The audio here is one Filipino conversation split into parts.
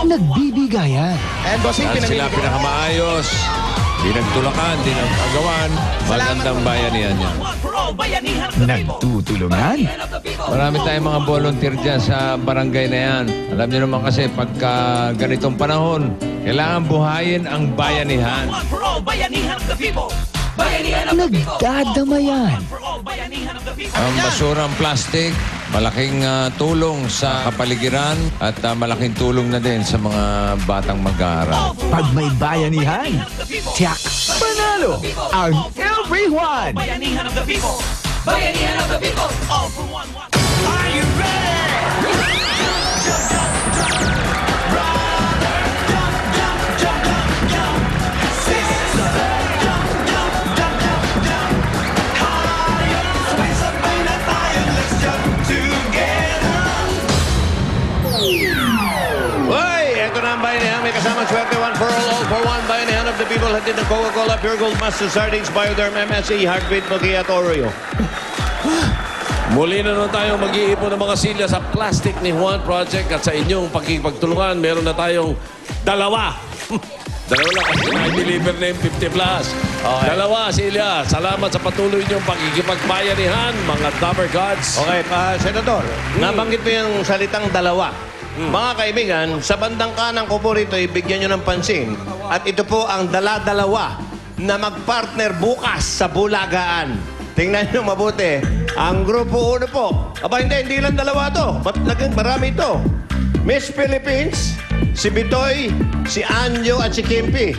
Nagbibigayan. And bossing, At sila pinakamaayos. Di nagtulakan, di nagpagawan. Magandang bayanihan yan. Nagtutulungan. Marami tayong mga volunteer dyan sa barangay na yan. Alam niyo naman kasi pagka ganitong panahon, kailangan buhayin ang bayanihan. Nagdadamayan. Ang basurang plastic, malaking tulong sa kapaligiran at malaking tulong na din sa mga batang mag-aaral. Pag may bayanihan, tiyak, panalo ang everyone. Bayanihan of the people. Bayanihan of the people. All for one. Are you ready? Hoy! Ito na ang bayanihan. May kasamang swerte. One for one. Bayanihan of the people. Hatid ng Coca-Cola, Pure Gold, Master Sardines, Bioderm, MSC, Heartbeat, Milky at Oreo. Muli na naman tayo mag-iipon ng mga silya sa Plastic ni Juan Project at sa inyong pagkikipagtulungan, meron na tayong dalawa. Dalawa lang kasi na-deliver na yung 50 plus. Okay. Dalawa, silya. Salamat sa patuloy niyong pagkikipagbayanihan, mga Dapper Gods. Okay, Senador, nabanggit mo yung salitang dalawa. Mga kaibigan, sa bandang kanang ko po rito, ibigyan nyo ng pansin. At ito po ang dala-dalawa na magpartner bukas sa Bulagaan. Tingnan nyo mabuti. Ang Grupo 1 po. Aba, hindi lang dalawa to. Marami ito. Miss Philippines, si Bitoy, si Anjo at si Kimpi.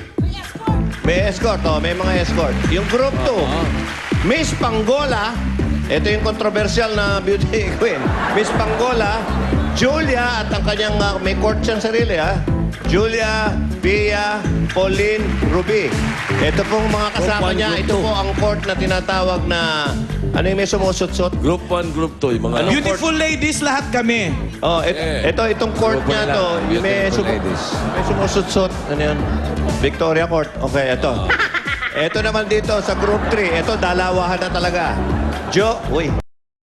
May escort, may mga escort. Yung Group 2, Miss Pangola, ito yung controversial na beauty queen. Miss Pangola, Julia at ang kanyang may court siyang sarili, ha? Julia, Pia, Pauline, Ruby. Ito pong mga kasama Group 1, niya. Group Ito 2. po ang court na tinatawag na... Ano yung may sumusot-sot? Group 1, Group 2, yung mga... Anong Beautiful ladies lahat kami. Oh, itong court Grupo niya nila, to. beautiful ladies. May sumusot-sot. Ano yan? Victoria Court. Okay, ito. Ito naman dito sa Group 3. Ito, dalawahan na talaga. Uy.